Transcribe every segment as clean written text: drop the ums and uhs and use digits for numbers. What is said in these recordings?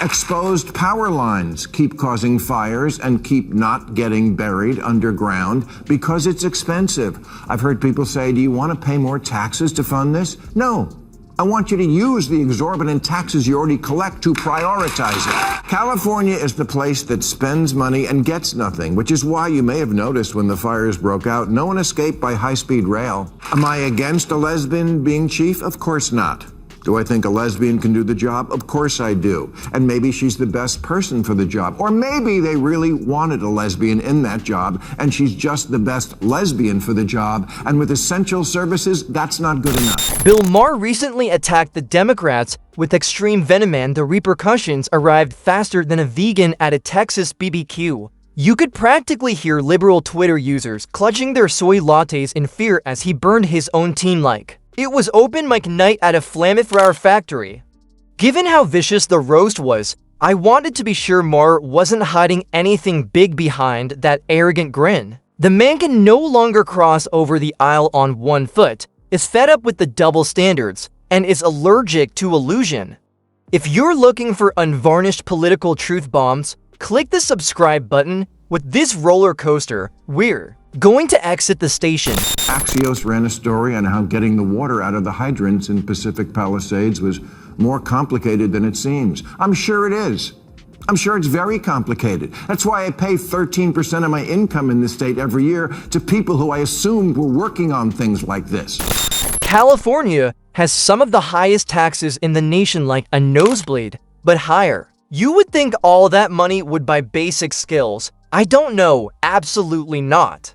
Exposed power lines keep causing fires and keep not getting buried underground because it's expensive. I've heard people say, do you want to pay more taxes to fund this? No. I want you to use the exorbitant taxes you already collect to prioritize it. California is the place that spends money and gets nothing, which is why you may have noticed when the fires broke out, no one escaped by high-speed rail. Am I against a lesbian being chief? Of course not. Do I think a lesbian can do the job? Of course I do. And maybe she's the best person for the job. Or maybe they really wanted a lesbian in that job, and she's just the best lesbian for the job. And with essential services, that's not good enough. Bill Maher recently attacked the Democrats with extreme venom, and the repercussions arrived faster than a vegan at a Texas BBQ. You could practically hear liberal Twitter users clutching their soy lattes in fear as he burned his own team like it was open mic night at a Flamethrower factory. Given how vicious the roast was, I wanted to be sure Maher wasn't hiding anything big behind that arrogant grin. The man can no longer cross over the aisle on one foot, is fed up with the double standards, and is allergic to illusion. If you're looking for unvarnished political truth bombs, click the subscribe button. With this roller coaster, we're going to exit the station. Axios ran a story on how getting the water out of the hydrants in Pacific Palisades was more complicated than it seems. I'm sure it is. I'm sure it's very complicated. That's why I pay 13% of my income in this state every year to people who I assumed were working on things like this. California has some of the highest taxes in the nation, like a nosebleed, but higher. You would think all that money would buy basic skills. I don't know, absolutely not.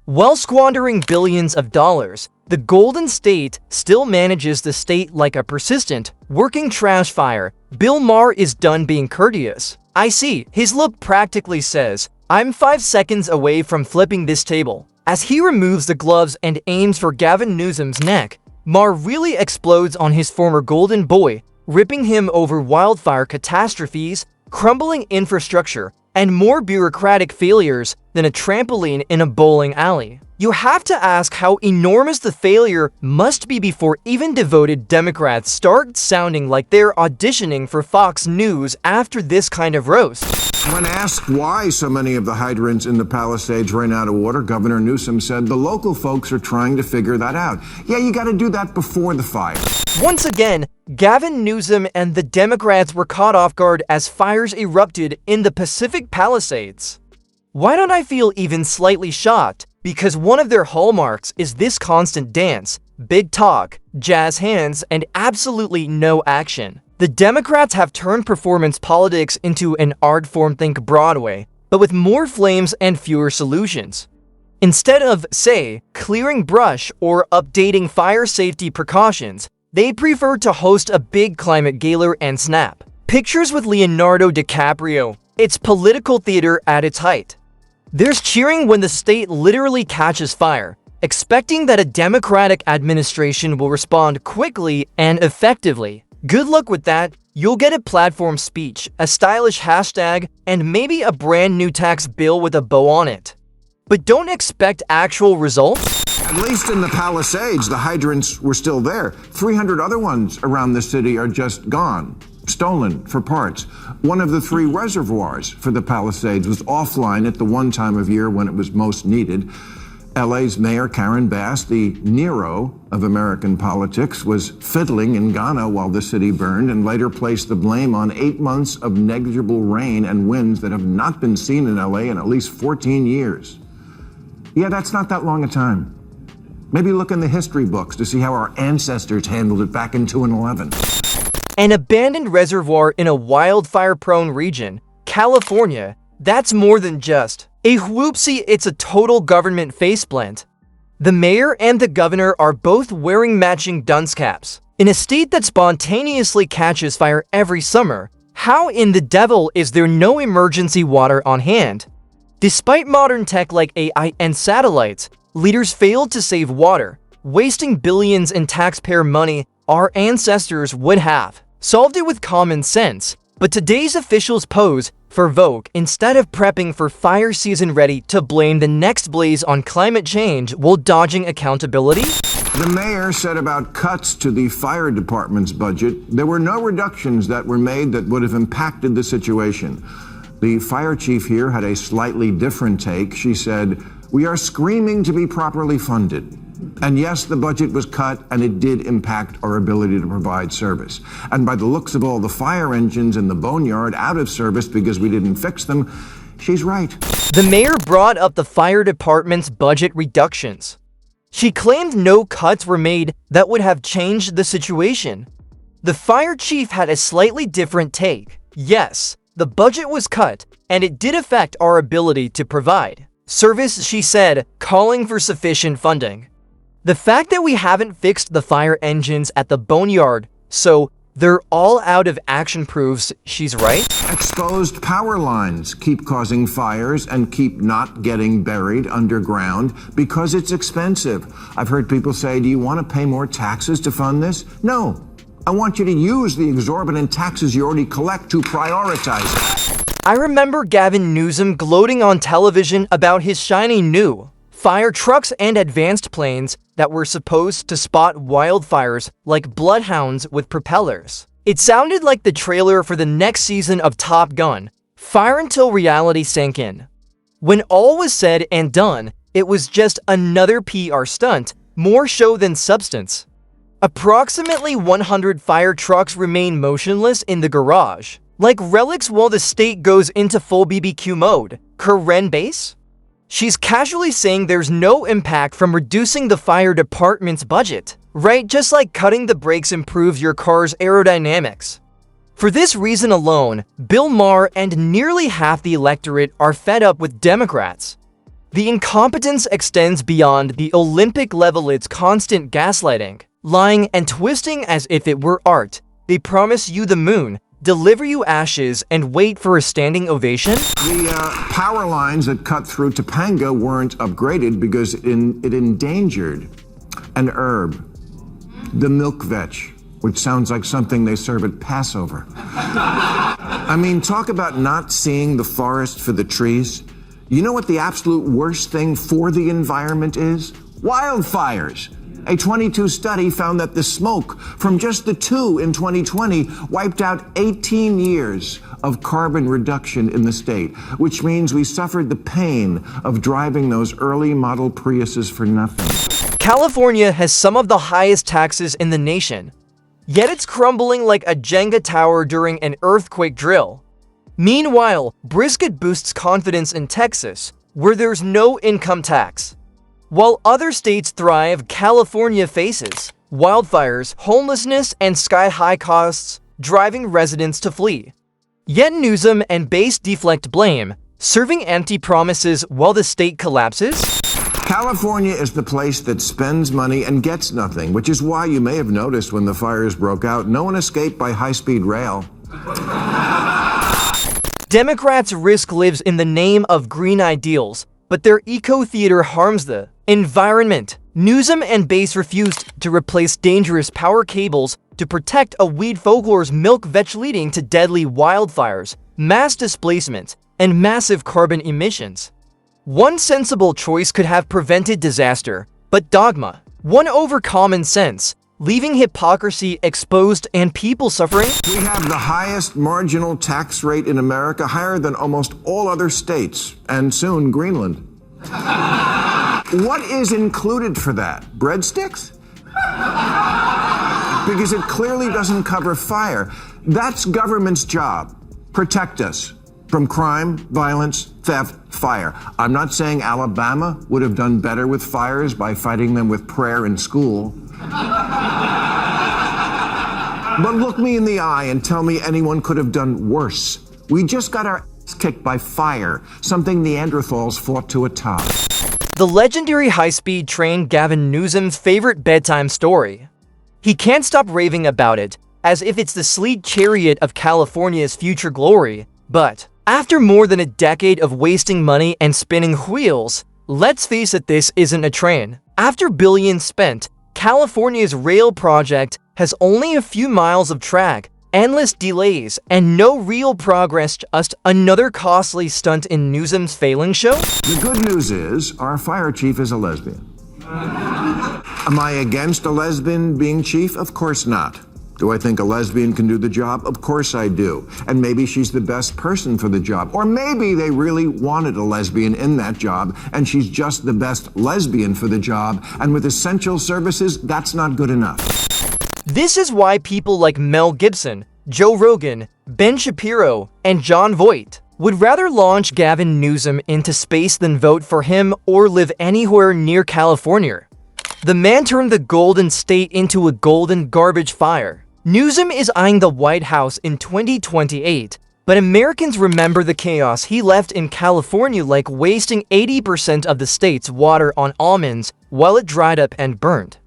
While squandering billions of dollars, the Golden State still manages the state like a persistent, working trash fire. Bill Maher is done being courteous. I see, his look practically says, I'm 5 seconds away from flipping this table. As he removes the gloves and aims for Gavin Newsom's neck, Maher really explodes on his former golden boy, ripping him over wildfire catastrophes, crumbling infrastructure, and more bureaucratic failures than a trampoline in a bowling alley. You have to ask how enormous the failure must be before even devoted Democrats start sounding like they're auditioning for Fox News after this kind of roast. When asked why so many of the hydrants in the Palisades ran out of water, Governor Newsom said the local folks are trying to figure that out. Yeah, you got to do that before the fire. Once again, Gavin Newsom and the Democrats were caught off guard as fires erupted in the Pacific Palisades. Why don't I feel even slightly shocked? Because one of their hallmarks is this constant dance, big talk, jazz hands, and absolutely no action. The Democrats have turned performance politics into an art form, think Broadway, but with more flames and fewer solutions. Instead of, say, clearing brush or updating fire safety precautions, they prefer to host a big climate gala and snap pictures with Leonardo DiCaprio. It's political theater at its height. There's cheering when the state literally catches fire, expecting that a Democratic administration will respond quickly and effectively. Good luck with that. You'll get a platform speech, a stylish hashtag, and maybe a brand new tax bill with a bow on it. But don't expect actual results. At least in the Palisades, the hydrants were still there. 300 other ones around the city are just gone, stolen for parts. One of the 3 reservoirs for the Palisades was offline at the one time of year when it was most needed. LA's Mayor Karen Bass, the Nero of American politics, was fiddling in Ghana while the city burned and later placed the blame on 8 months of negligible rain and winds that have not been seen in LA in at least 14 years. Yeah, that's not that long a time. Maybe look in the history books to see how our ancestors handled it back in 2011. An abandoned reservoir in a wildfire-prone region, California, that's more than just a whoopsie, it's a total government faceplant. The mayor and the governor are both wearing matching dunce caps. In a state that spontaneously catches fire every summer, how in the devil is there no emergency water on hand? Despite modern tech like AI and satellites, leaders failed to save water, wasting billions in taxpayer money our ancestors would have solved it with common sense. But today's officials pose for Vogue instead of prepping for fire season ready to blame the next blaze on climate change while dodging accountability. The mayor said about cuts to the fire department's budget, there were no reductions that were made that would have impacted the situation. The fire chief here had a slightly different take. She said, "We are screaming to be properly funded. And yes, the budget was cut, and it did impact our ability to provide service. And by the looks of all the fire engines in the boneyard out of service because we didn't fix them, she's right." The mayor brought up the fire department's budget reductions. She claimed no cuts were made that would have changed the situation. The fire chief had a slightly different take. Yes, the budget was cut, and it did affect our ability to provide service, she said, calling for sufficient funding. The fact that we haven't fixed the fire engines at the boneyard, so they're all out of action, proves she's right. Exposed power lines keep causing fires and keep not getting buried underground because it's expensive. I've heard people say, "Do you want to pay more taxes to fund this?" No. I want you to use the exorbitant taxes you already collect to prioritize it. I remember Gavin Newsom gloating on television about his shiny new fire trucks and advanced planes that were supposed to spot wildfires like bloodhounds with propellers. It sounded like the trailer for the next season of Top Gun, fire until reality sank in. When all was said and done, it was just another PR stunt, more show than substance. Approximately 100 fire trucks remain motionless in the garage, like relics while the state goes into full BBQ mode. Karen Base? She's casually saying there's no impact from reducing the fire department's budget, right? Just like cutting the brakes improves your car's aerodynamics. For this reason alone, Bill Maher and nearly half the electorate are fed up with Democrats. The incompetence extends beyond the Olympic level. It's constant gaslighting, lying and twisting as if it were art. They promise you the moon, deliver you ashes, and wait for a standing ovation? The power lines that cut through Topanga weren't upgraded because it endangered an herb, the milk vetch, which sounds like something they serve at Passover. I mean, talk about not seeing the forest for the trees. You know what the absolute worst thing for the environment is? Wildfires. A 22 study found that the smoke from just the two in 2020 wiped out 18 years of carbon reduction in the state, which means we suffered the pain of driving those early model Priuses for nothing. California has some of the highest taxes in the nation, yet it's crumbling like a Jenga tower during an earthquake drill. Meanwhile, brisket boosts confidence in Texas, where there's no income tax. While other states thrive, California faces wildfires, homelessness, and sky-high costs, driving residents to flee. Yet Newsom and Base deflect blame, serving empty promises while the state collapses. California is the place that spends money and gets nothing, which is why you may have noticed when the fires broke out, no one escaped by high-speed rail. Democrats' risk lives in the name of green ideals, but their eco-theater harms the environment. Newsom and Base refused to replace dangerous power cables to protect a weed folklore's milk vetch, leading to deadly wildfires, mass displacement, and massive carbon emissions. One sensible choice could have prevented disaster, but dogma won over common sense, leaving hypocrisy exposed and people suffering. We have the highest marginal tax rate in America, higher than almost all other states, and soon Greenland. What is included for that? Breadsticks? Because it clearly doesn't cover fire. That's government's job. Protect us from crime, violence, theft, fire. I'm not saying Alabama would have done better with fires by fighting them with prayer in school. But look me in the eye and tell me anyone could have done worse. We just got our ass kicked by fire, something Neanderthals fought to a tie. The legendary high-speed train Gavin Newsom's favorite bedtime story. He can't stop raving about it, as if it's the sleek chariot of California's future glory. But after more than a decade of wasting money and spinning wheels, let's face it, this isn't a train. After billions spent, California's rail project has only a few miles of track, endless delays, and no real progress. Just another costly stunt in Newsom's failing show? The good news is our fire chief is a lesbian. Am I against a lesbian being chief? Of course not. Do I think a lesbian can do the job? Of course I do. And maybe she's the best person for the job. Or maybe they really wanted a lesbian in that job, and she's just the best lesbian for the job. And with essential services, that's not good enough. This is why people like Mel Gibson, Joe Rogan, Ben Shapiro, and Jon Voight would rather launch Gavin Newsom into space than vote for him or live anywhere near California. The man turned the Golden State into a golden garbage fire. Newsom is eyeing the White House in 2028, but Americans remember the chaos he left in California, like wasting 80% of the state's water on almonds while it dried up and burned.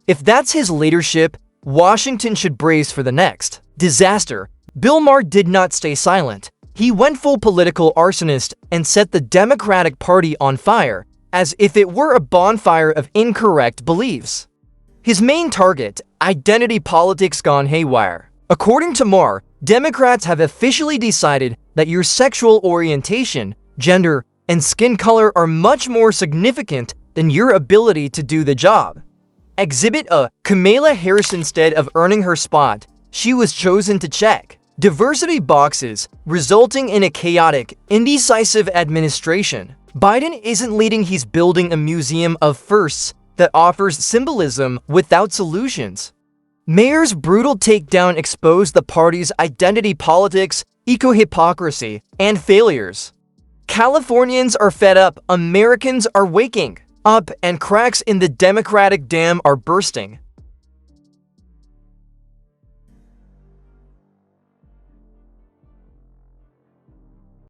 If that's his leadership, Washington should brace for the next disaster. Bill Maher did not stay silent. He went full political arsonist and set the Democratic Party on fire, as if it were a bonfire of incorrect beliefs. His main target, identity politics gone haywire. According to Maher, Democrats have officially decided that your sexual orientation, gender, and skin color are much more significant than your ability to do the job. Exhibit A. Kamala Harris, instead of earning her spot, she was chosen to check diversity boxes, resulting in a chaotic, indecisive administration. Biden isn't leading, he's building a museum of firsts that offers symbolism without solutions. Maher's brutal takedown exposed the party's identity politics, eco-hypocrisy, and failures. Californians are fed up, Americans are waking up, and cracks in the Democratic dam are bursting.